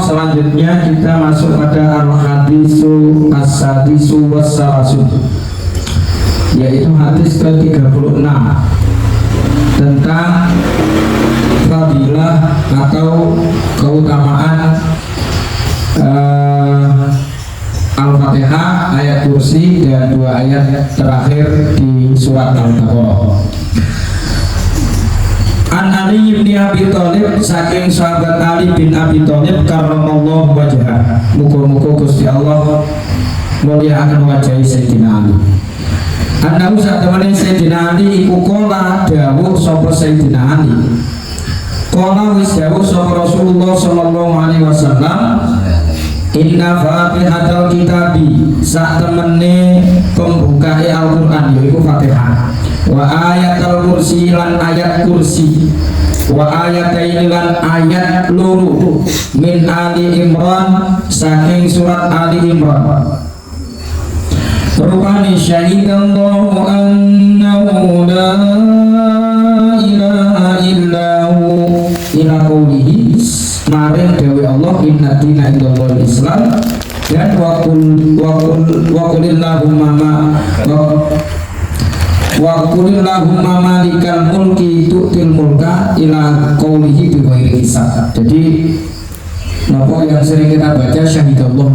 Selanjutnya kita masuk pada al-hadisu as-sadisu was-salasun, yaitu hadis ke-36 tentang fadilah atau keutamaan Al-Fatihah, ayat kursi dan 2 ayat terakhir di surat Al-Baqarah. An Ali bin Abi Thalib, saking sahabat Ali bin Abi Thalib karramallahu wajhah, muga-muga Gusti Allah mulyakaken wajah Sayyidina Ali. Anahu satemene Sayyidina Ali iku kala dawuh sapa Sayyidina Ali. Kala wis dawuh sapa Rasulullah sallallahu alaihi wasallam, inna fatihatal kitabi, sak temene pembukae Al-Qur'an yaiku Fatihah, wa ayatul kursi lan ayat kursi, wa ayataini lan ayat loro min Ali Imran saking surat Ali Imran. Rupani syahidallahu annahu la ilaha illahu ila qawlihi, maring dewe Allah inna dina indallahil Islam, dan wa qulillahumma wa qulillahumma malikal mulki tu'til mulka ila qaulihi bi ghairi hisab. Jadi napa yang sering kita baca syahidallah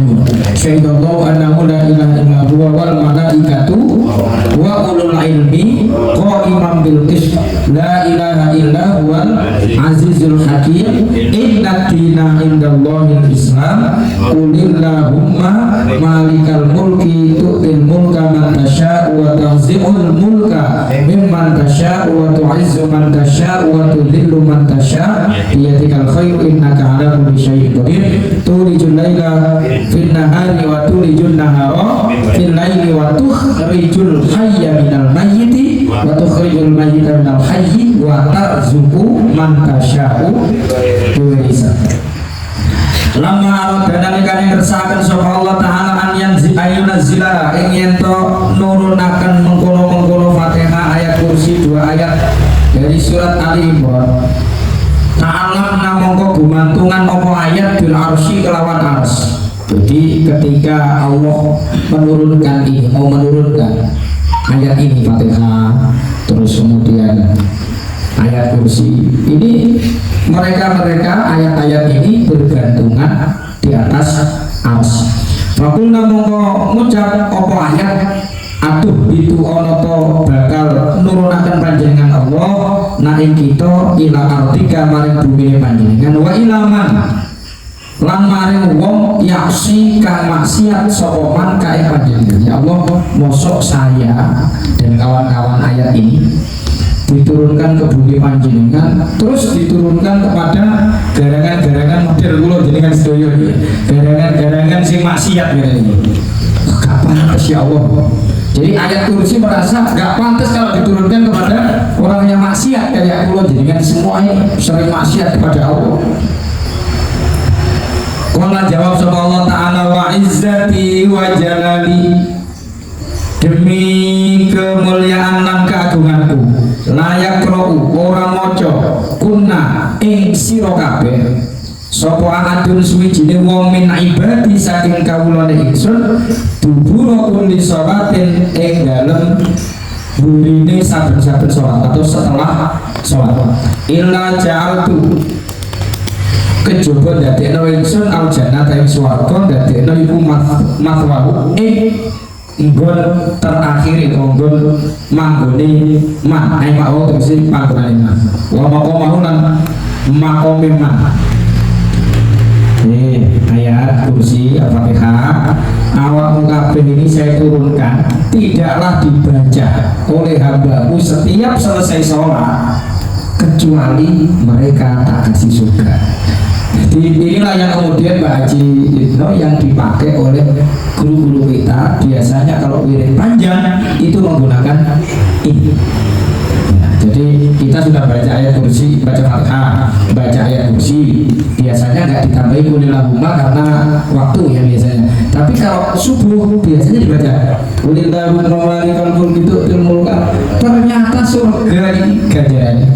annahu la ilaha illa huwa wal malaikatu wa ulul ilmi qa'iman bil qist la ilaha illa huwal azizul hakim inna dina indallahil islam qulillahumma malikal mulki tu'til mulka man tasya wa tanzi'ul mulka mimman tasya wa tu'izzu man tasya wa tudhillu man tasya biyadikal khairu innaka ala kulli syai'in tulijul laila fin nahari wa tulijul nahara fil laili wa tukhrijul hayya minal mayyiti wa tukhrijul mayyita minal hayyi wa tarzuqu man tasya'u bi hisab. Lama aradana nekane ngersakaken sapa Allah taala an yanzila ing yen to nurunaken mengkono-mengkono Fatihah ayat kursi 2 ayat dari surat Ali Imran. Ta'alam namangka gumantungan apa ayat bil arsy kelawan ars. Jadi ketika Allah menurunkan ini, mau menurunkan ayat ini Fatihah, terus kemudian ayat kursi ini, mereka ayat-ayat ini bergantungan di atas ars. Fakulna mongko ngucap apa ayat atuh itu ono to bakal nurunaken panjenengan Allah naing kita ila artika maring bumi panjenengan wa ilaman lan maring wong yaksi kang maksiat sapa man kae panjenengan. Ya Allah, mosok saya dan kawan-kawan ayat ini diturunkan ke bumi panjenengan, terus diturunkan kepada garangan-garangan model kula jenengan sedaya iki, garangan-garangan sing maksiat ngene iki. Kapan ya Allah? Jadi ayat kursi merasa gak pantas kalau diturunkan kepada orang yang maksiat kayak Allah, jadi kan semuanya sering maksiat kepada Allah. Qala jawab sama Allah Ta'ala wa izzati wa jalali, demi kemuliaan dan keagunganku layak ro'u orang moco kunna ing siro kabeh sopo ahadun suwijine wong min ibadi saking kawulane ingsun dubura kulli sholatin ing dalem burine saben-saben sholat atau setelah sholat illa ja'altu kejaba dadekno ingsun al jannata ing swarga dadekno iku mathwahu ing nggon terakhir nggon manggone man ai mau tegese panggonane man wa maqamahu lan maqame man. Ayat kursi Al-Fatihah awal kabeh ini saya turunkan tidaklah dibaca oleh hambaku setiap selesai sholat kecuali mereka tak kasih surga. Jadi inilah yang kemudian Mbak Haji Yudno yang dipakai oleh guru-guru kita biasanya kalau wirid panjang itu menggunakan ini. Jadi kita sudah baca ayat kursi, baca Fatihah, baca ayat kursi. Biasanya nggak ditambahi kulillahumma karena waktu ya biasanya. Tapi kalau subuh biasanya dibaca kulillahumma malikal mulki tu'til mulka. Ternyata surga ini ganjarannya.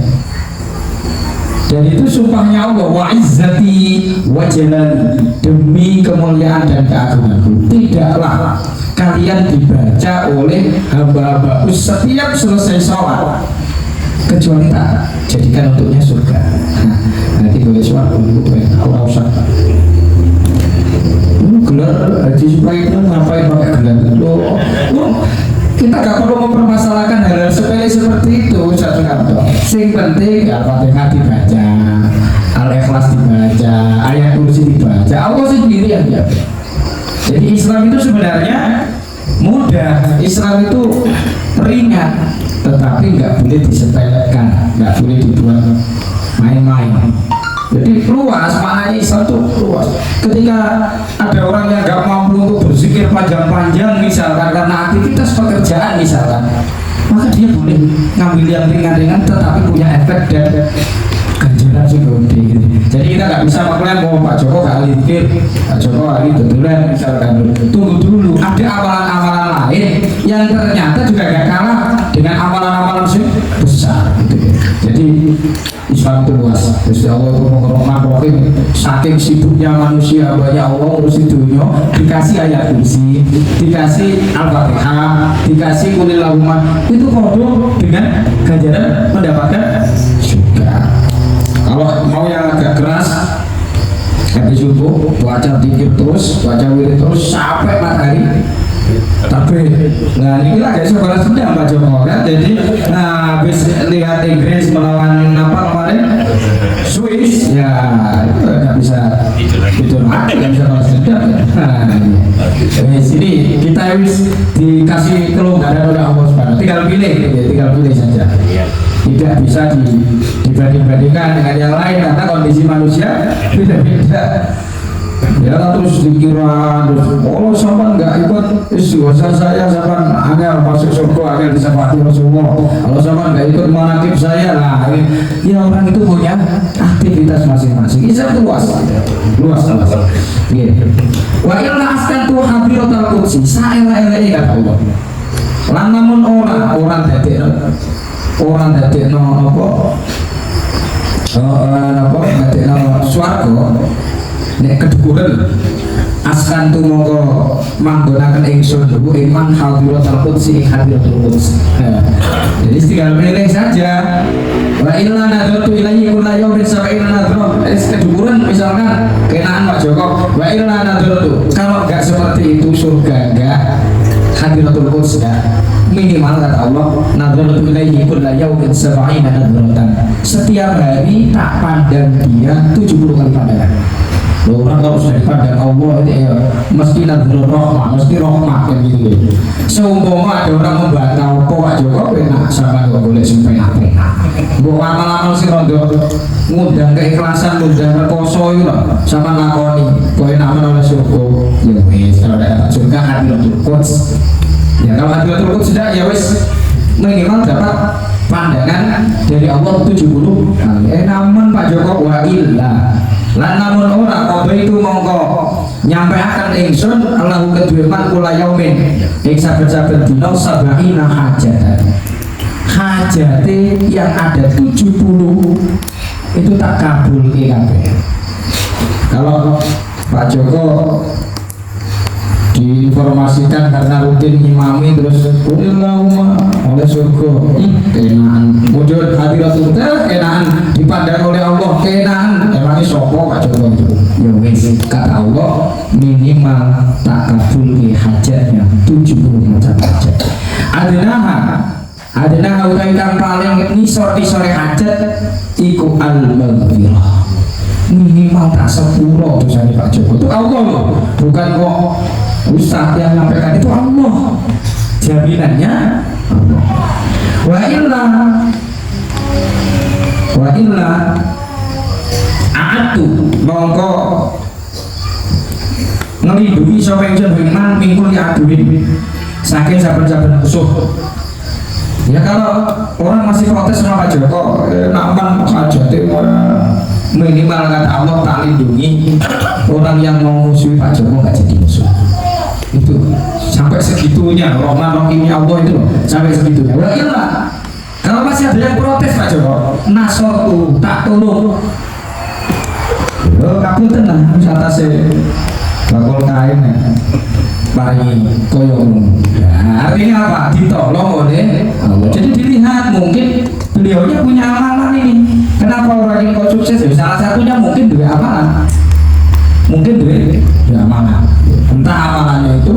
Dan itu sumpahnya Allah wa izzati wa jalali, demi kemuliaan dan keagunganku tidaklah kalian dibaca oleh hamba-hambaku setiap selesai sholat kecuali tak jadikan untuknya surga. Nanti boleh suara untuk Allah usah gelar haji supaya itu ngapain pakai gelar lo kita gak perlu mempermasalahkan hal-hal sepele seperti itu. Satu kata sing penting Al-Fatihah dibaca, Al-Ikhlas dibaca, ayat kursi dibaca, Allah sendiri yang jaga. Jadi Islam itu sebenarnya mudah, Islam itu ringan, tetapi nggak boleh disepelekan, nggak boleh dibuat main-main. Jadi luas, maknanya Islam itu luas. Ketika ada orang yang nggak mampu untuk berzikir panjang-panjang misalkan karena aktivitas pekerjaan misalkan, maka dia boleh ngambil yang ringan-ringan tetapi punya efek dan ganjaran sing gede. Jadi kita nggak bisa mengklaim bahwa Pak Joko gak ahli zikir, Pak Joko ahli betulan misalkan. Tunggu dulu, ada amalan-amalan lain yang ternyata juga gak kalah dengan amalan-amalan sing besar gitu. Jadi Islam itu luas. Gusti Allah itu Rahman saking sibuknya manusia banyak Allah ngurusin dunia, dikasih ayat kursi, dikasih Al-Fatihah, dikasih kulillahumma, itu kodoh dengan ganjaran mendapatkan surga. Kalau mau yang agak keras, habis subuh baca zikir terus, baca wirid terus sampai matahari terbit. Nah ini lah guys, balas dendam Pak Joko kan. Jadi habis lihat Inggris melawan apa kemarin Swiss, ya itu nggak bisa itu mati, nggak bisa balas dendam ya. Nah sini kita wis dikasih kelonggaran oleh Allah Subhanahu, tinggal pilih saja. Tidak bisa dibanding-bandingkan dengan yang lain karena kondisi manusia beda-beda. Ya terus dikira kalau sama nggak ikut istighosah saya sama angel masuk surga, angel disafati Rasulullah. Kalau sama nggak ikut manakib saya lah, ya orang itu punya aktivitas masing-masing. Islam itu luas. Wa illa askan tu habiratul qudsi saela-eleke kata Allah. Lan namun orang dadekno dadekno swarga nek kedukuran askan tu mongko manggonaken ingsun iku iman hadiratul qudsi hadiratul quds. Jadi tinggal milih saja. Wa illa nadratu ilaihi kullu yawmin sab'ina nadra. Kedukuran misalkan kenaan Pak Joko. Wa illa nadratu kalau enggak seperti itu surga enggak hadiratul quds ya. Minimal kata Allah nadratu ilaihi kullu yawmin sab'ina nadratan. Setiap hari tak pandang dia 70 kali pandangan. Orang kalau sudah dipandang Allah itu ya mesti nadrul rahmah, mesti rahmah kan gitu. Seumpama ada orang membantah apa Pak Joko enak sama kok boleh sampai enak. Mbok amal-amal sing rondo ngundang keikhlasan, ngundang rekoso itu loh sama lakoni. Kok enak menawa surga. Ya wis kalau dapat surga hadiratul quds. Ya kalau hadiratul quds sudah ya wis minimal dapat pandangan dari Allah 70 kali. Namun Pak Joko wa illa lan namun ora kodo itu mongko nyampe akan ingsun Allahu kedhueman kula yaumin ing saben-saben dina sab'ina hajatan. Hajate yang ada 70 itu tak kabulke kabeh. Kalau Pak Joko diinformasikan karena rutin ngimami terus Allahumma oleh surga kenaan wujud hadiratul kenaan dipandang oleh Allah kenaan emangnya sopo Pak Joko itu ya wis kata Allah minimal tak kabul hajatnya 70 macam hajat adenaha utai kang paling nisor-nisore hajat iku al-maghfirah minimal tak sepuro dosanya Pak Joko itu Allah loh bukan kok Ustaz yang menyampaikan itu Allah, jaminannya Allah. Wa illa a'atu mongko ngelindungi sapa ingsun iman mingkul aduin saking saben-saben musuh. Ya kalau orang masih protes sama Pak Joko, naman hajate minimal kata Allah tak lindungi orang yang mau musuhi Pak Joko nggak jadi musuh. Itu sampai segitunya Rahman Rahimnya Allah itu loh, sampai segitunya. Wah iya kalau masih ada yang protes Pak Joko nasortu tak tolong kabul tenang atasnya bakul kain mari koyong. Nah, artinya apa? Ditolong oleh Allah. Jadi dilihat mungkin beliaunya punya amalan ini. Kenapa orang ini kok sukses? Salah satunya mungkin dua amalan. Mungkin dua amalan. Entah amalannya itu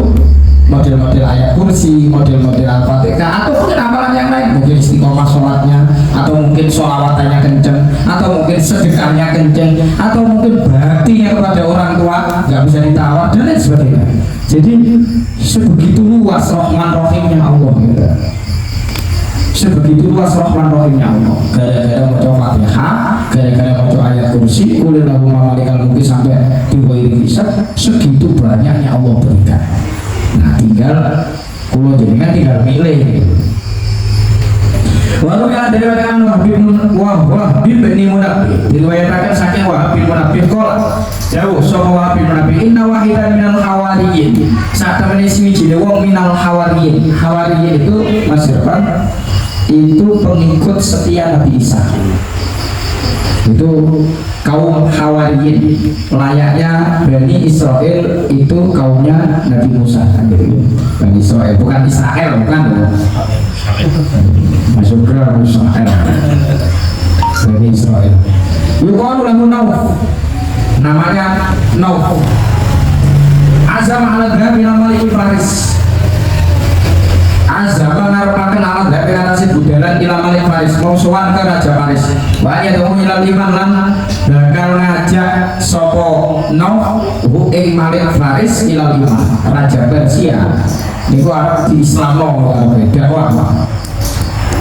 model-model ayat kursi, model-model Al-Fatihah, atau mungkin amalan yang lain, mungkin istiqomah sholatnya, atau mungkin sholawatannya kenceng, atau mungkin sedekahnya kenceng, atau mungkin baktinya kepada orang tua nggak bisa ditawar dan lain sebagainya. Jadi sebegitu luas Rahman Rahimnya Allah gitu. Sebegitu luas Rahman Rahimnya Allah. Gara-gara baca Fatihah, gara-gara baca ayat kursi, oleh lagu malikal mungkin sampai diwairi bisa, segitu banyaknya Allah berikan. Nah tinggal kulo jenengan tinggal milih. Walau yang dari orang Wahab bin Munabbih diriwayatkan saking Wahab bin Munabbih qala jauh sapa Wahab bin Munabbih inna wahidan minal hawariyin saat temen isi wong minal hawariyin itu Mas Irfan itu pengikut setia Nabi Isa. Itu kaum Hawariyin, layaknya Bani Israel itu kaumnya Nabi Musa. Bani Israel bukan Israel, bukan masuk ke Israel. Bani Israel. Yuqalu lahu Nauf, namanya Nauf. Azam ala dhabi Malik Faris. Azam ngarepaken ala dhabi atase budalan ila Malik Faris, mau sowan ke Raja Faris. Wa ya demu ila liman lan bakal ngajak sapa Nauf ing Malik Faris ila liman Raja Persia. Niku arep di Islamno dakwah.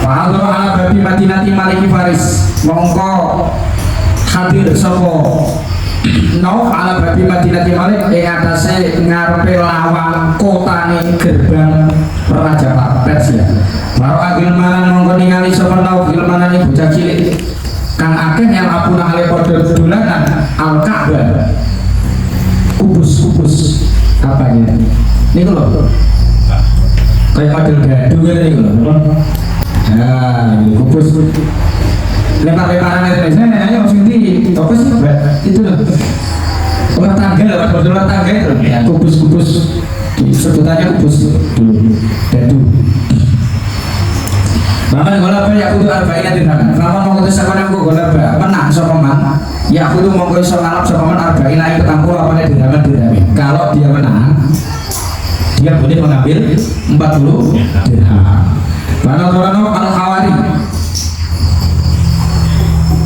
Wa ala babi Madinati Malik Faris, mongko hadir sapa Nauf ala babi Madinati Malik ing atase ngarepe lawang kotane gerbang Raja Persia. Baru agil manan mongko ningali sapa Nauf ilmanan bocah cilik kang akeh yang apuna ale padha dolanan Al-Ka'bah. Kubus-kubus apanya? Niku lho. Kayak model gaduh ngene niku lho. Nah, ini kubus. Lempar-lemparan itu biasanya ayo sini toko sih itu loh rumah tangga loh, rumah tangga itu ya, kubus-kubus sebutannya kubus dulu dadu. Bahkan golaba ya kudu arba'ina dirham. Lamun mau ketes sakone engko golaba menang sapa man. Ya kudu mongko iso ngalap sapa man arba'ina itu tampul apane dirham. Kalau dia menang dia boleh mengambil 40 dirham. Karena al-Hawari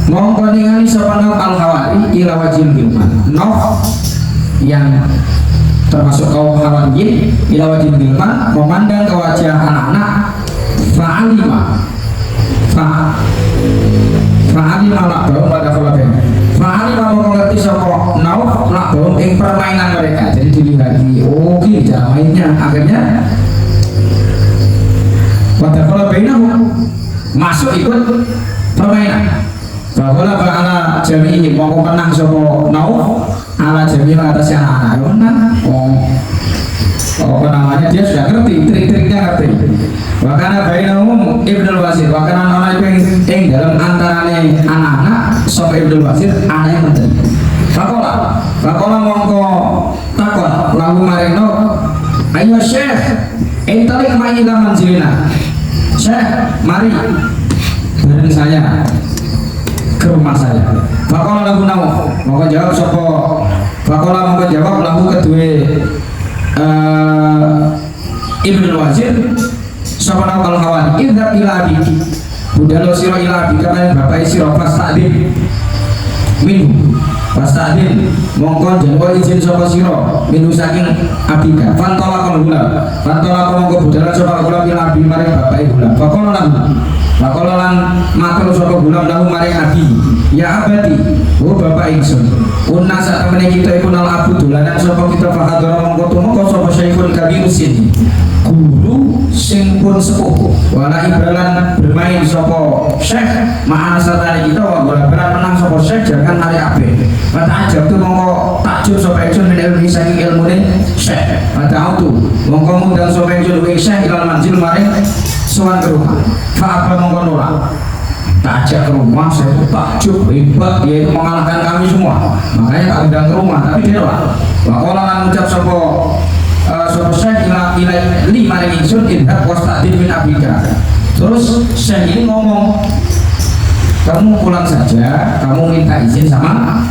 mongko ningali sapa Nauf al-Hawari ila wajil gilman. Nauf yang termasuk kaum Hawariyin ila wajil gilman memandang ke wajah anak-anak fa'alima lakbaum pada kolaben fa'alima mengerti sapa Nauf lakbaum ing permainan mereka. Jadi dilihat oh gini cara mainnya. Akhirnya pada kolaben masuk ikut permainan. Bahwa ala jami'i mau menang sapa Nauf ala jami'i atas anak-anak menang. Apa namanya dia sudah ngerti trik-triknya ngerti. Wakana bainahum Ibnul Wazir, wakana ana ing dalam antarane anak-anak sapa Ibnul Wazir ana yang menteri. Fakola mongko takon lagu marino ayo Syekh intalik ma'i ila manzilina. Syekh mari bareng saya ke rumah saya. Fakola lagu Nauf mongko jawab sapa Fakola mongko jawab lagu kedua Ibnul Wazir sapa Nauf al-Hawari idza ila abiki budalo sira ila abika lan bapak sira fastadin minhu fastadin mongko jango izin sapa sira minhu saking abika fantola mongko budalo sapa kula ila abi mari bapak gulam Fakola lan matur sapa gulam lahu mari abi ya abadi oh bapak ingsun unna sak temene kita iku nal abu dolanan sapa kita fahadara mongko tumeka sapa syaikun kabirusin guru sing pun sepuh wala ibralan bermain sapa syekh ma'ana satane kita wa berat menang sapa syekh jangan mari ape mata ajab tu mongko takjub sapa ingsun min ilmu saking ilmune syekh mata autu mongko mundang sapa ingsun ing syekh ilal manzil mari sowan ke rumah fa apa mongko nolak tak ajak ke rumah. Saya takjub hebat dia itu mengalahkan kami semua, makanya tak undang ke rumah tapi dia nolak. Wakola lan ngucap sapa Syekh ila lima ingsun idhab wastadin min abika. Terus Syekh ini ngomong, kamu pulang saja, kamu minta izin sama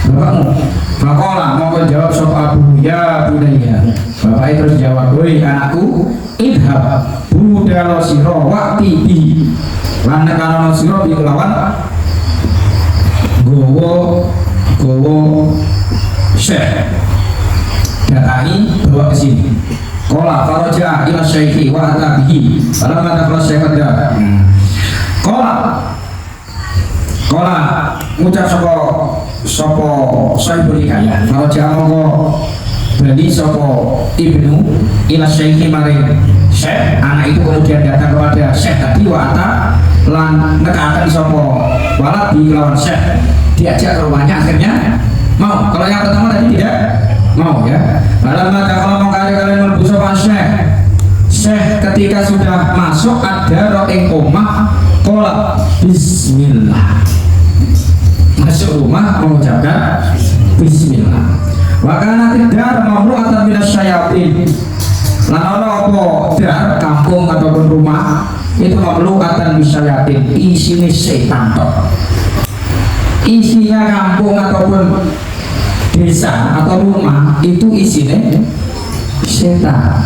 bapakmu. Fakola mau jawab sapa abu ya budaya. Bapaknya terus jawab, woi anakku, idhab budalo siro wakti bi lan nekano siro bi kelawan gowo Syekh datangi bawa ke sini. Kola faraja ila syekhi wa atabihi falam mata syekh ada. Kola ngucap sapa Syaibul Hikayah faraja mongko bali sapa ibnu ila syekhi mari syekh. Anak itu kemudian datang kepada syekh tadi wa ata lan nekaken sapa wala bi lawan syekh diajak ke rumahnya. Akhirnya mau. Kalau yang pertama tadi tidak mau ya. Dalam mata kalau mau kalian melbu sapa Syekh ketika sudah masuk ada ing omah qala bismillah. Masuk rumah mengucapkan bismillah. Wa kana tidar mamlu'atan minasyayatin. Lan ana apa dar kampung ataupun rumah itu mamlu'atan minasyayatin, isine setan tok. Isinya kampung ataupun desa atau rumah itu isinya setan.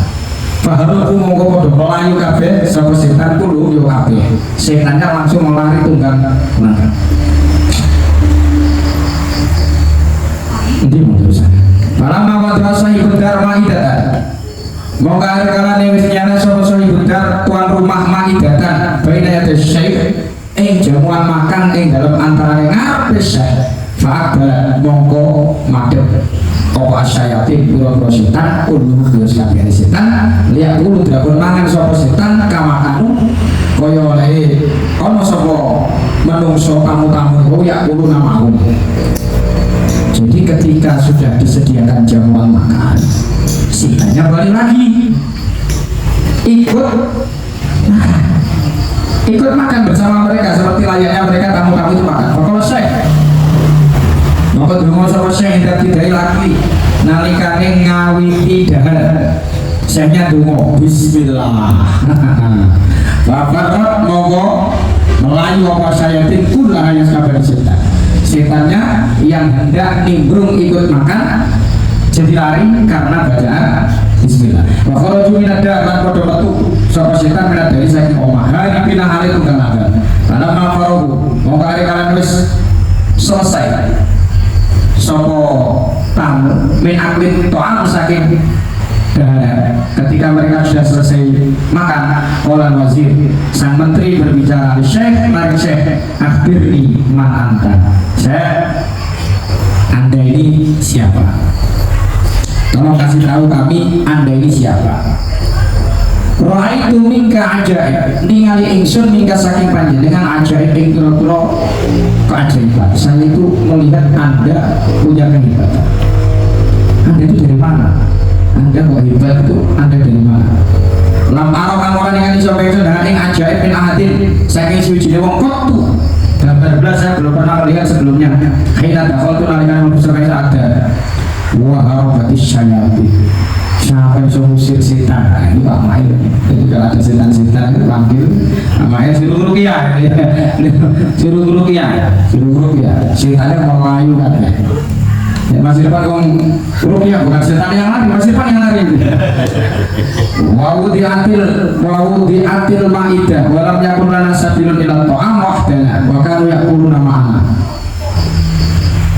Baharu aku mau kodoh melayu kabeh sapa setan kulo yo kabeh. Setannya langsung melari tunggang langkah. Nanti mau terusan. Malam madrasah ibu dar maidatan. Moga kala wis nyana sapa ibu dar tuan rumah maidatan baina yate syekh jamuan makan dalam antara ngarepe syekh. Fa'akbala mongko madhep apa asyayatin pura-pura setan kudu wis kabeh setan lihat dulu drakon mangan sapa setan kamakanu kaya oleh ana sapa menungso tamu-tamu kok ya kudu namamu. Jadi ketika sudah disediakan jamuan makan setannya balik lagi ikut makan bersama mereka seperti layaknya mereka tamu-tamu itu makan. Kalau saya maka dungo sapa Syekh tidak lagi nalikane ngawiti dahar. Syekhnya dungo bismillah. Bapak monggo melayu apa sayatin kula hanya sabar setan. Setannya yang hendak nimbrung ikut makan jadi lari karena bacaan bismillah. Wa kharaju minadda lan padha metu sapa setan minad dari saking omah. Hari pinah hari tunggal ada. Karena mafarohu monggo hari kalian wis selesai. Sopo tamu min aklin to'am saking ketika mereka sudah selesai makan olan wazir sang menteri berbicara Syekh mari Syekh akhirni man anta. Syekh anda ini siapa? Tolong kasih tahu kami anda ini siapa. Ra'aitu minka ajaib ningali ingsun minka saking panjenengan ajaib ing kira-kira keajaiban. Saya itu melihat anda punya kehebatan. Anda itu dari mana? Anda kok hebat itu? Anda dari mana? Lam arokan orang yang disampaikan itu dengan ing ajaib bin ahadin saking suci wong kotu. Dalam 13 saya belum pernah melihat sebelumnya. Hina dakhal tu nalikan membesar saya ada. Wa harabati syayatin. Siapa yang suruh musir setan? Nah, ini Pak Mail. Jadi kalau ada setan-setan itu panggil namanya suruh rukiah. Suruh rukiah. Setannya mau layu kan ya. Masih depan kong rukiah bukan setan yang lari, masih depan yang lari. Wau diatil ma'idah walam yakun lana sabilun ila ta'am wahdana wa kanu yakuluna ma'ana.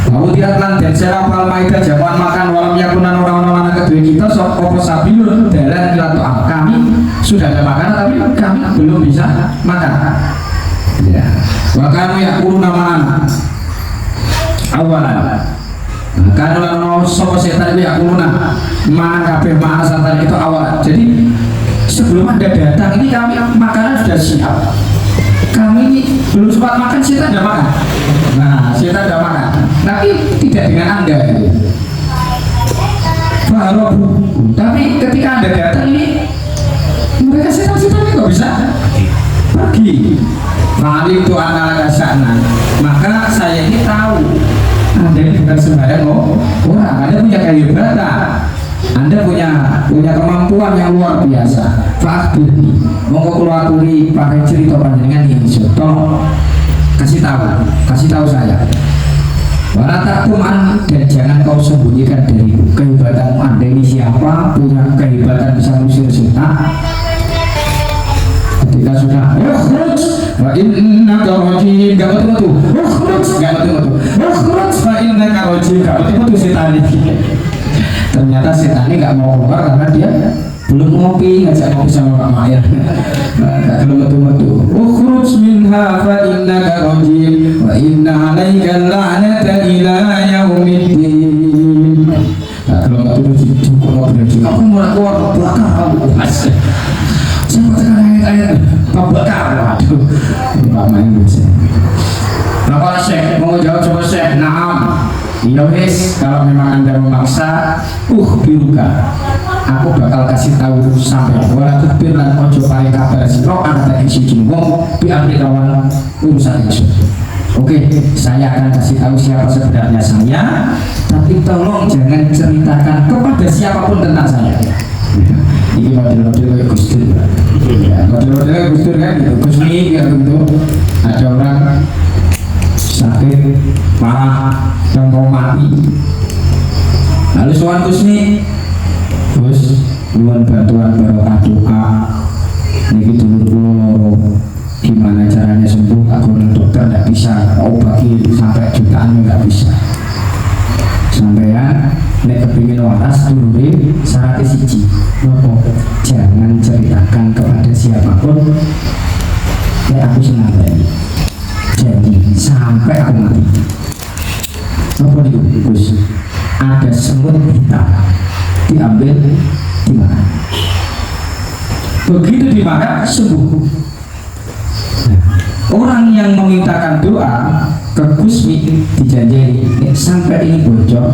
Wau diatlan dan serapal ma'idah jamuan makan walam yakunan orang-orang kedua kita sopo sabilun dalan ila ta'am. Kami sudah ada makanan tapi kami belum bisa makan. Ya. Wa kanu yakuluna ma'ana. Awalan karena mau sopo setan itu ya kuluna mana kabeh mana setan itu awal. Jadi sebelum anda datang ini kami makanan sudah siap. Kami ini belum sempat makan, setan sudah makan. Nah, setan sudah makan, tapi tidak dengan anda. Baru, tapi ketika anda datang ini mereka setan-setan ini kok bisa pergi. Mali itu anak sana, maka saya ini tahu. Anda ini bukan sembarang orang, Anda punya kehebatan, Anda punya kemampuan yang luar biasa. Fakirni, monggo kula aturi pakai cerita panjenengan ini, tolong kasih tahu saya. Walatakuman dan jangan kau sembunyikan dari kehebatanmu. Anda ini siapa, punya kehebatan bisa mengusir setan. Ketika sudah wa innaka rajim gak betul-betul fa innaka rajim gak betul-betul setan ini. Ternyata setan ini gak mau keluar karena dia belum ngopi, ngajak ngopi sama Pak Mayer. Gak betul-betul ukhruj minha fa innaka rajim wa inna alaika la'nata ila yaumiddin. Kalau gak betul-betul cukup berarti aku mulai keluar ke belakang kamu mas. Ayat bakar, waduh, Pak Main bisa. Nah, kalau Syekh mau jawab coba Syekh, naam, iya wis, kalau memang anda memaksa, biruka, aku bakal kasih tahu sampai wala tukbir lan ojo paling kabar siro anak tadi siji wong bi amri lawan urusan itu. Oke, saya akan kasih tahu siapa sebenarnya saya, tapi tolong jangan ceritakan kepada siapapun tentang saya. Ini model-model kayak Gus Dur, model-model kayak Gus Dur kan gitu, Gus Mi gitu. Ada orang sakit parah yang mau mati, lalu soal Gus Mi, terus nuwun bantuan barokah doa, niki dulur gimana caranya sembuh, aku dokter tidak bisa obati sampai jutaan nggak bisa. Sampean nek kepingin waras dulure syaratnya siji, jangan ceritakan kepada siapapun nek aku senang tadi. Jadi sampai aku mati. Apa nih Gus? Ada semut hitam diambil dimakan. Begitu dimakan sembuh. Orang yang memintakan doa ke Gus Mi dijanjeni sampai ini bocor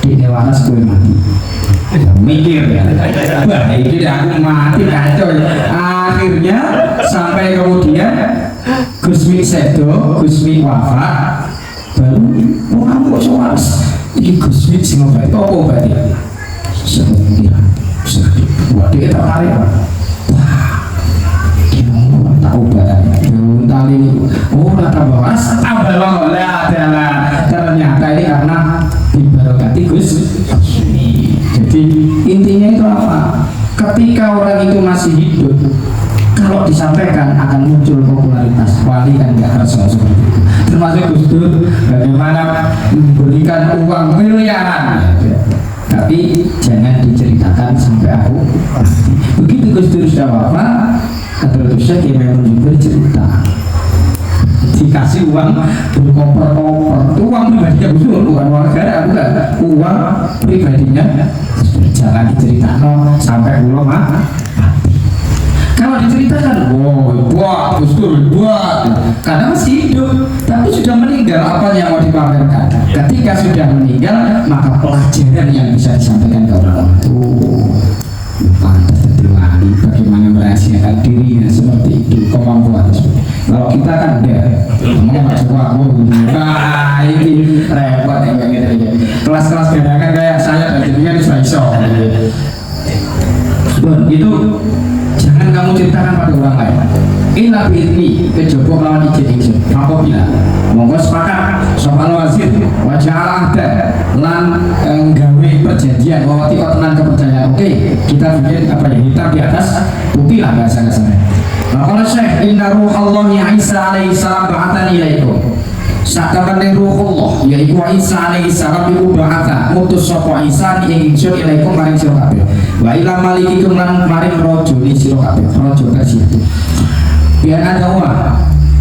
di waras gue mati. Mikir ya, wah ini aku mati kacau ya. Akhirnya sampai kemudian Gus Mi sedo, Gus Mi wafat, baru orang kok waras. Ini Gus Mi sing obat apa obatnya? Sebenarnya, buat dia tertarik pak. Tahu banget, tali tambah was, tambah lah ternyata ini karena diberkati Gus. Jadi intinya itu apa? Ketika orang itu masih hidup, kalau disampaikan akan muncul popularitas. Wali kan nggak harus seperti itu. Termasuk Gus Dur, bagaimana memberikan uang miliaran. Tapi jangan diceritakan sampai aku mati. Begitu Gus Dur sudah wafat, terusnya dia memang bercerita dikasih uang berkoper-koper, itu uang pribadinya Gus Dur, bukan uang negara, bukan uang pribadinya. Jangan diceritakan sampai pulau mati. Kalau diceritakan, buat Gus Dur, buat karena masih hidup, tapi sudah meninggal, apa yang mau dipamerkan? Ketika sudah meninggal, maka pelajaran yang bisa disampaikan ke orang itu pantas wali, bagaimana merahasiakan dirinya seperti itu kemampuan. Kalau kita kan enggak ngomong coba ini repot ya kayak gitu. Kelas-kelas bedakan kayak saya dan jadinya bisa iso. Itu jangan kamu ceritakan pada orang lain. Inilah ini kejopo lawan izin. Apabila monggo sepakat soal wazir wajah ada lan gawe perjanjian bahwa tidak tenang kepercayaan. Oke, kita bikin apa ya, hitam di atas putih lah bahasa kasarnya. Nah, kalau Syekh inna ruhallahi Isa alaihi salam ba'atani ilaikum. Sakamane ruhullah yaiku Isa alaihi salam iku ba'atha mutus sapa Isa ing ingsun ilaikum maring sira kabeh. Wa ila malikikum lan maring raja li sira kabeh, raja kasih. Biar ada uang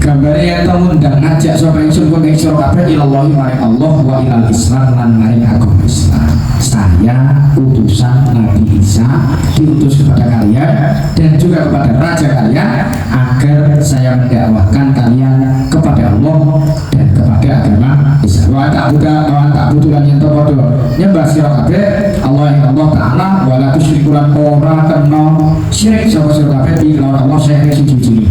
gambarnya yang tahu dan ngajak sapa ingsun kok ingsun kabeh ilallahi maring Allah wa ilal Islam lan maring agama Islam. Saya utusan Nabi Isa diutus kepada kalian dan juga kepada raja kalian agar saya mendakwahkan kalian kepada Allah dan kepada agama Islam. Wa ta'budu lan yen padha nyembah sira kabeh Allah yang Allah taala wala tusyriku lan ora kena syirik sapa sira kabeh di lawan Allah saya siji-siji.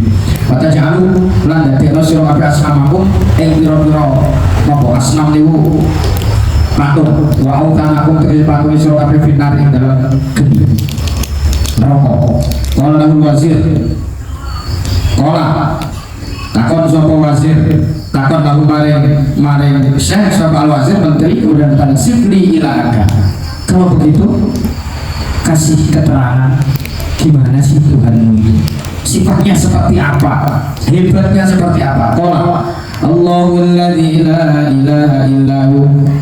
Kata jalu lan dadekno sira kabeh asmamakum ing pira-pira napa asnam niku patung wa autanakum tegese patung sira kabeh finar ing dalam geni neraka. Kalau lahul wazir kola takon sapa wazir takon lahu maring Syekh sapa wazir menteri dan tansifli ilaka. Kalau begitu kasih keterangan gimana sih Tuhanmu ini, sifatnya seperti apa, hebatnya seperti apa. Qala Allahul ladzi la ilaha illahu.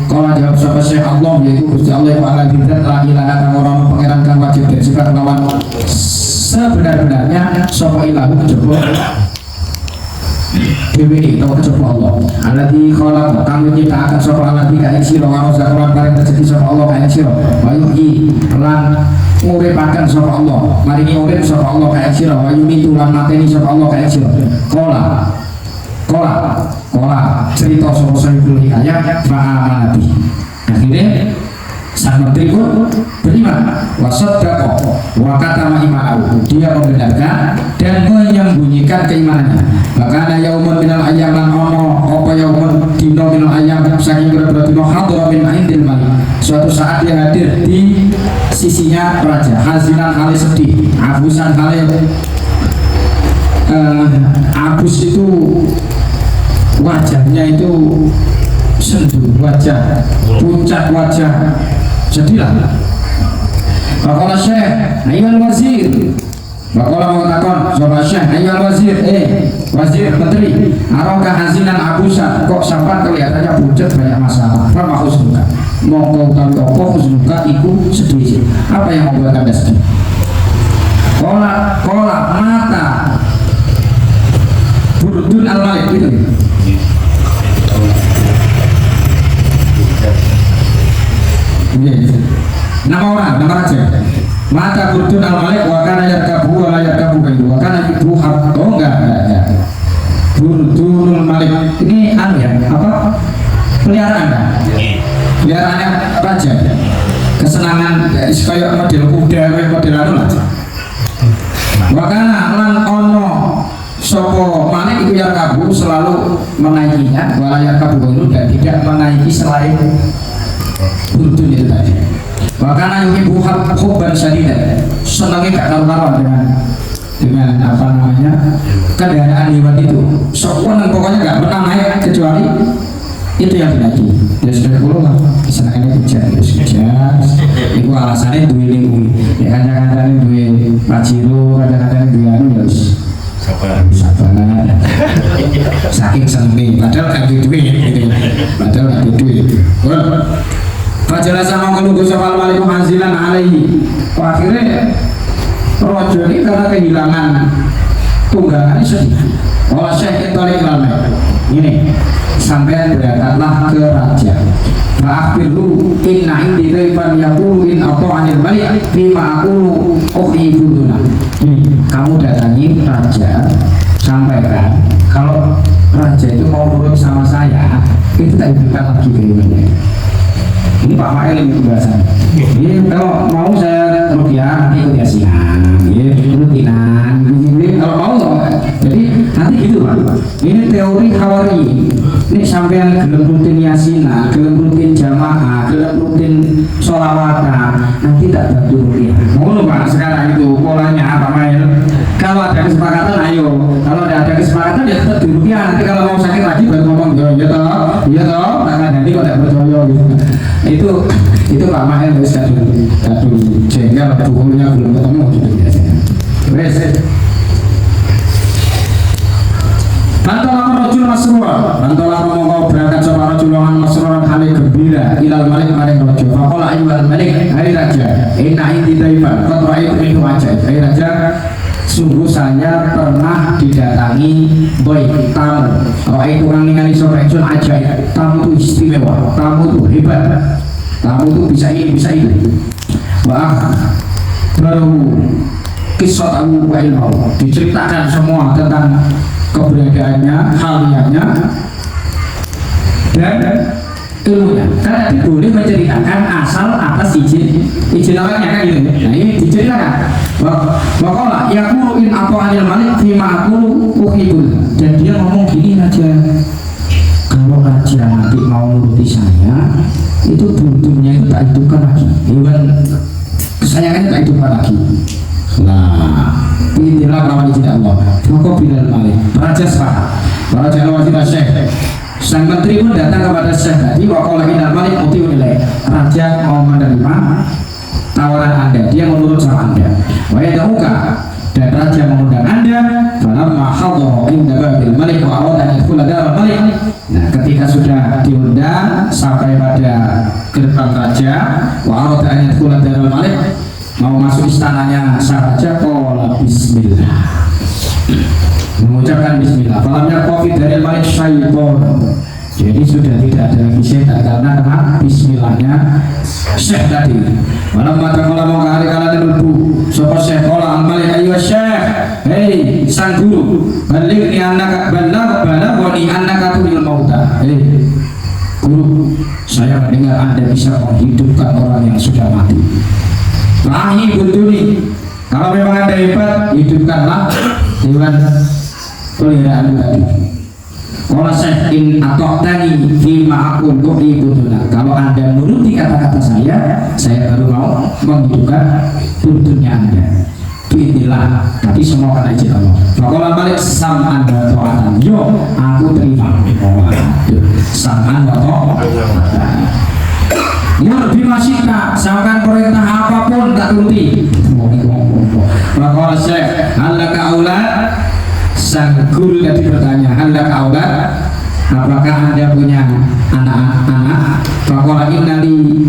Qala jawab sapa Syekh Allah yaitu Gusti Allah wa ala dzat la ilaha kang ora ono pangeran kang wajib disembah lawan sebenar-benarnya sapa ilahu kejaba dewe atau kejaba Allah. Alladzi khalaqa kang nyiptakaken sapa alladzi ka ing sira wa razaqan paring rezeki sapa Allah ka ing sira wa yuhyi lan nguripaken sapa Allah maringi urip sapa Allah ka ing sira wa yumitu lan mateni sapa Allah ka ing sira. Kola cerita sapa Sahibul Hikayah fa'amati. Akhirnya Sang menteri pun beriman, wasaddaqa wa katama imanahu, dia membenarkan dan menyembunyikan keimanannya. Bahkan yaumun minal ayyam lan ono apa yaumun dino minal ayyam saking beberapa dino hadra min indil malik. Suatu saat dia hadir di sisinya raja, hazinan hale sedih, abusan hale abus itu wajahnya itu sendu, wajah puncak wajah sedihlah. Bakola Syekh Ayyuhal Wazir, bakola mengatakan sobat Syekh Ayyuhal Wazir, wazir menteri, araka hazinan abusan, kok sampai kelihatannya pucat banyak masalah. Apa khusnuka? Mongko utawi apa khusnuka iku sedih. Apa yang membuat Anda sedih? Kola mata Burdun al-Malik itu. Nama orang, nama raja. Mata Burdun al-Malik wa kana yarkabu wa la yarkabu kaitu. Wa kana itu hak. Oh enggak. Burdun al-Malik. Ini anu ya, apa? Peliharaan kan? Peliharaannya raja. Kesenangan kayak model kuda, kayak model anu lah. Wa kana lan ono sopo manik itu yarkabu selalu menaikinya, wa la yarkabu kaitu, dan tidak menaiki selain Burdun itu tadi. Bahkan yuhibbu hubban syadidan, senangnya gak karu-karuan dengan apa namanya kendaraan hewan itu. Soalnya pokoknya gak pernah naik kecuali itu yang dinaiki. Ya sudah dulu lah, senangnya hujan. Itu alasannya duwe lingkungi. Ya kadang-kadang duwe paciro, kadang-kadang duwe anu ya harus sabar. Saking seneng, padahal gak duwe gitu. Padahal gak duwe. Fajar sama menunggu sopal malik manzilan alaihi. Akhirnya rojo ini karena kehilangan tunggangan sedih. Oh Syekh Tolik Lalai ini sampai berangkatlah ke raja. Fa'akhbirhu inna indi dhaifan yaqulu in ata'anil malik bima aqulu ukhibuduna. Kamu datangi raja, sampaikan kalau raja itu mau nurut sama saya, itu tak diberikan lagi keinginannya. Ini Pak Mael yang bahasa. Ini kalau mau saya rupiah nanti ikut yasinan, rutinan. Ini kalau mau, jadi nanti gitu Pak. Ini teori Hawari. Ini sampean gelem rutin yasinan, gelem rutin jamaah, gelem rutin sholawatan, nanti tak bantu rupiah. Mau Pak sekarang itu polanya Pak Mael. Kalau ada kesepakatan ayo, kalau tidak ada kesepakatan ya tetap di rupiah. Nanti kalau mau sakit lagi baru ngomong iya toh, karena nanti kok tidak percaya gitu. Itu Pak Mahel wis kadu jengkel bukunya belum ketemu gitu biasanya. Wes. Bantolah rajul masrura, bantolah mongko berangkat sapa rajul lan masruran hale gembira ilal malik maring raja. Faqala ayyuhal malik, hai raja, inna indi daifan qad ra'aytu minhu ajaib. Hai raja, sungguh saya pernah didatangi boy tamu. Kalau itu orang ningali sore itu ajaib. Tamu itu istimewa, tamu itu hebat, tamu itu bisa ini bisa itu. Wah, baru kisah tamu wa ilmu diceritakan semua tentang keberadaannya, halianya, dan ilmunya. Karena boleh menceritakan asal atas izin orangnya kan gitu. Nah ini diceritakan. Wakola yakulu in ata'anil malik fima aqulu ukhibul. Dan dia ngomong gini aja, kalau raja nanti mau nuruti saya, itu buntutnya itu tak hidupkan lagi, hewan kesayangannya tak hidupkan lagi. Nah, inilah lawan izin Allah. Maka bilal malik raja sepakat. Raja al-wazir Syekh, sang menteri pun datang kepada Syekh tadi. Wakola bilal malik muti nilai. Raja mau menerima tawaran Anda, dia menurut sama Anda. Wa'yadahuka, dan raja mengundang Anda. Falamma hadara inda babil malik wa arada an yadkhula daral malik. Nah, ketika sudah diundang sampai pada gerbang raja, wa arada an yadkhula daral malik, mau masuk istananya sang raja, qala bismillah, mengucapkan bismillah. Falamnya covid dari malik syaiton. Jadi sudah tidak ada lagi setan karena kena bismillahnya Syekh tadi. Malam mata kalau mau hari kalian dulu, sopo Syekh kola ambalik ayo Syekh, hei sang guru, balik ni anak balik wani anak aku ilmu mauta. Hei guru, saya mendengar Anda bisa menghidupkan orang yang sudah mati. Lahi butuni, kalau memang Anda hebat, hidupkanlah hewan peliharaan tadi. Kalau saya in atau tani fima aku butuna, kalau Anda menuruti kata-kata saya baru mau menghidupkan butuhnya Anda. Inilah, tapi semua karena izin Allah. Kalau balik sam'an wa ta'atan, yo aku terima. Sam'an wa ta'atan. Mur bimasika, sampai perintah apapun tak turuti. Kalau saya halaka aulad, sang guru tadi bertanya, halaka aulad, apakah Anda punya anak-anak? Kalau innali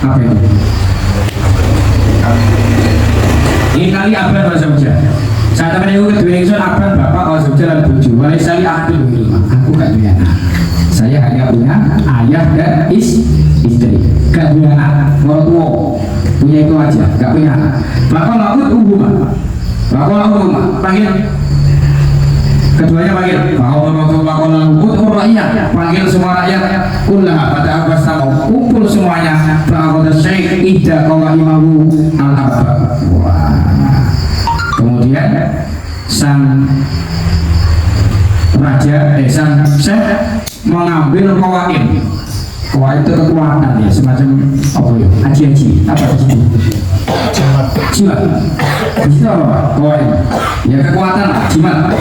apa itu? Ini kali abad bahasa Jawa. Saat teman itu kedua ingsun abad bapak bahasa Jawa dan buju. Walai saya ahli rumah. Aku gak punya anak. Saya hanya punya ayah dan istri. Gak punya anak. Mertua punya itu aja. Gak punya anak. Bapak laut rumah. Bapak laut rumah. Panggil. Keduanya panggil. Bapak laut rakyat. Panggil semua rakyat. Kullah pada abad sama. Kumpul semuanya. Bapak syekh ida qawaimahu al-abad. Kemudian sang raja, sang syekh mengambil kawain. Kawain itu kekuatan ya, semacam apa ya? Aji-aji, apa itu? Jimat. Itu apa? Kawain. Ya kekuatan, jimat.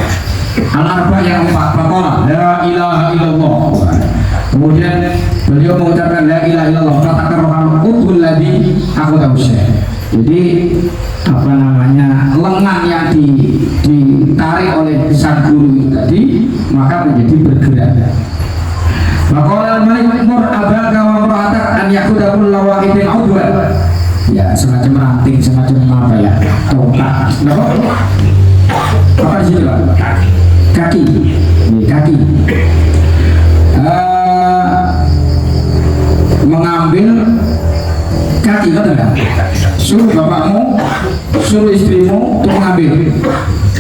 Al-arba yang empat, pakola, la ilaha illallah. Kemudian beliau mengucapkan la ilaha illallah. Katakan rohal utul ladhi aku tahu syekh. Jadi apa namanya, lengan yang ditarik oleh sang guru itu tadi maka menjadi bergerak. Maka Malik mur abaka wa mura'atak an yakudakul lawahidin awdwan. Ya semacam ranting, semacam apa ya, tongkat. Apa di situ? Kaki. Ini kaki. Mengambil kaki, betul kan? Suruh bapakmu, suruh istrimu untuk mengambil.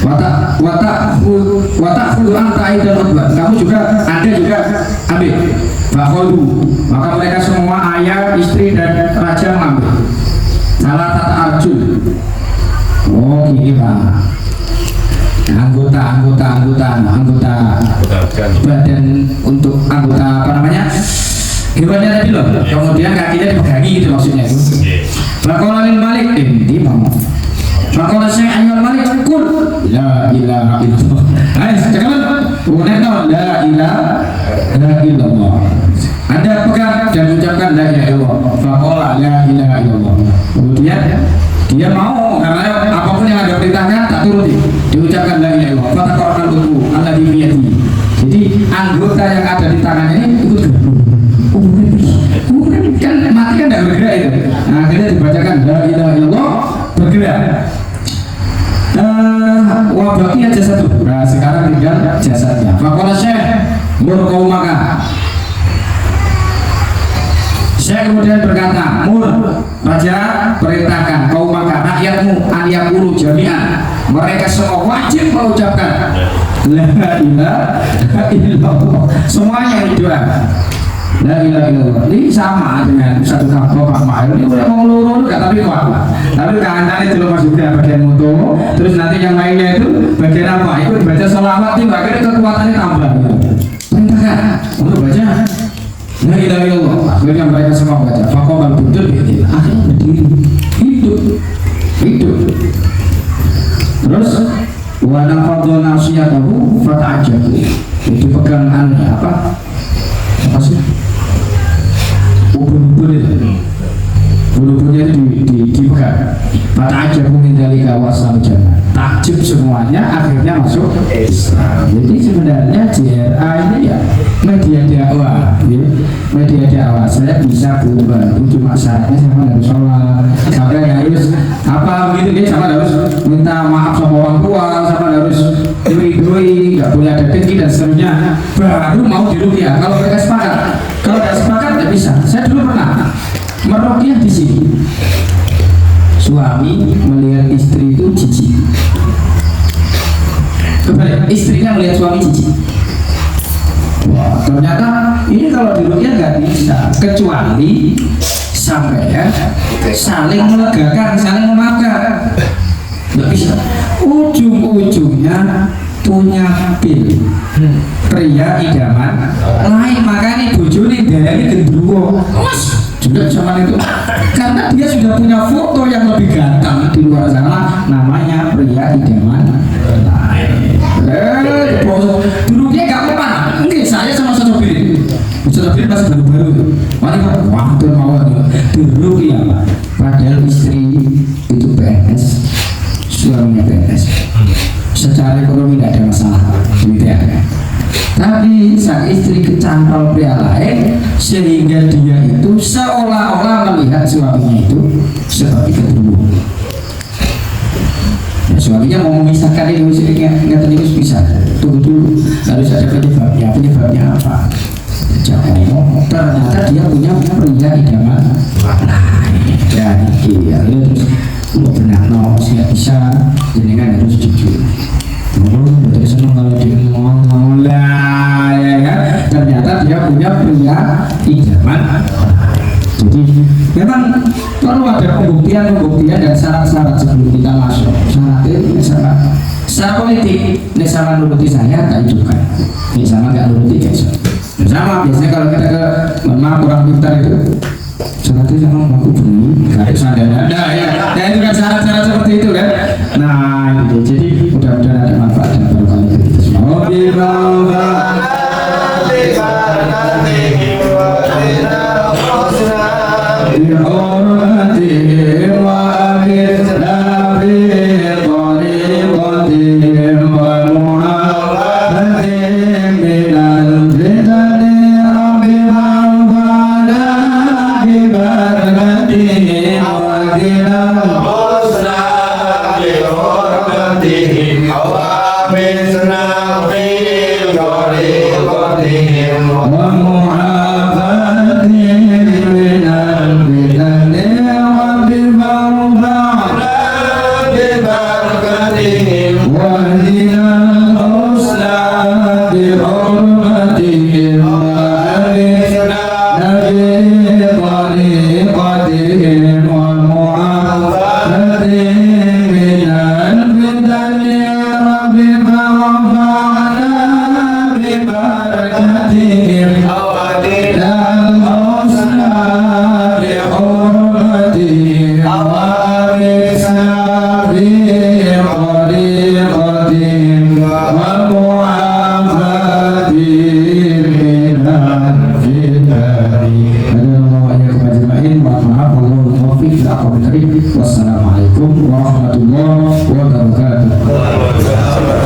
Watak anta dan khutbah. Kamu juga, Anda juga ambil. Bakholu. Maka mereka semua ayah, istri dan raja mengambil. Salah tata arjun. Oh gini Pak. Anggota badan untuk anggota apa namanya? Hewannya tadi loh, kemudian kakinya dipegangi gitu maksudnya itu. Bakolalil Malik di mana? Bakolal Syekh Ayyul Malik kul la ilaha illallah. Ayo cekalan, kemudian la ilaha illallah. Anda pegang dan ucapkan la ilaha illallah. Bakolal la ilaha illallah. Kemudian dia mau karena apapun yang ada perintahkan tak turuti. Diucapkan la ilaha illallah. Fatakorkan tubuh Allah di biyadi. Jadi anggota yang ada di tangannya ini ikut gabung. Kan mati kan tidak bergerak itu. Nah, akhirnya dibacakan la ilaha illallah bergerak. Wabaki aja satu. Nah sekarang tinggal jasadnya. Fakola Syekh mur qaumaka. Syekh kemudian berkata, mur raja perintahkan qaumaka rakyatmu an yaqulu jami'an. Mereka semua wajib mengucapkan la ilaha illallah. Semuanya itu la ilaha illallah. Ini sama dengan satu kapal Pak Mahir. Ini udah mau ngelurus gak tapi kuat. Tapi kanan itu loh Mas Yuda bagian moto. Terus nanti yang lainnya itu bagian apa? Itu dibaca sholawat itu akhirnya kekuatannya tambah. Perintahkan untuk baca la ilaha illallah. Akhirnya mereka semua baca. Fakobal betul gitu. Akhirnya berdiri hidup. Terus wa nafadhu nasiyatahu fata'ajabu. Itu pegangannya apa sih? Bulu-bulunya itu dipegang. Mata aja mungkin dari kawasan jannah. Takjub semuanya akhirnya masuk Islam. Jadi sebenarnya JRA ini ya media dakwah, ya. Media dakwah. Saya bisa berubah. Cuma syaratnya sama harus sholat, sampai harus apa gitu ya, sama harus minta maaf sama orang tua, sama harus doi, nggak boleh ada dengki dan seterusnya. Baru mau diruqyah. Kalau mereka sepakat, kalau tidak sepakat tidak bisa. Saya dulu pernah meruqyah di sini. Suami melihat istri itu jijik. Kembali, istrinya melihat suami jijik. Wah, ternyata Ini kalau di rukyah nggak bisa, kecuali sampai ya saling melegakan, saling memaafkan. Nggak bisa. Ujung-ujungnya punya pil pria idaman lain, makanya bojone dari gendruwo mas juga zaman itu karena dia sudah punya foto yang lebih ganteng di luar sana, namanya pria idaman lain. Dulu dia gak apa-apa, enggak saya sama sopir masih baru-baru mana wah tuh mau dulu ya, padahal istri itu PNS, suaminya PNS, secara ekonomi tidak ada masalah gitu ya. Tapi sang istri kecantol pria lain sehingga dia itu seolah-olah melihat suaminya itu sebagai kedua. Ya, suaminya mau memisahkan ini nggak terus bisa. Tunggu dulu, harus ada penyebabnya. Penyebabnya apa? Jangan ternyata dia punya pria idaman lain. Dan dia terus mau benar nggak bisa, jadi kan harus jujur. Betul senang kalau dia ngomong lah, ya kan? Ternyata dia punya pria idaman. Jadi memang perlu ada pembuktian dan syarat-syarat sebelum kita masuk. Syaratnya syarat secara politik, ini sama nuruti saya tak juga, ini sama nggak nuruti guys. Sama biasanya kalau kita ke memang kurang pintar itu syaratnya sama aku bunyi harus ada ya itu kan syarat-syarat seperti itu kan. Nah itu jadi mudah-mudahan ada manfaat dan barokah itu semua. Wassalamualaikum warahmatullahi wabarakatuh.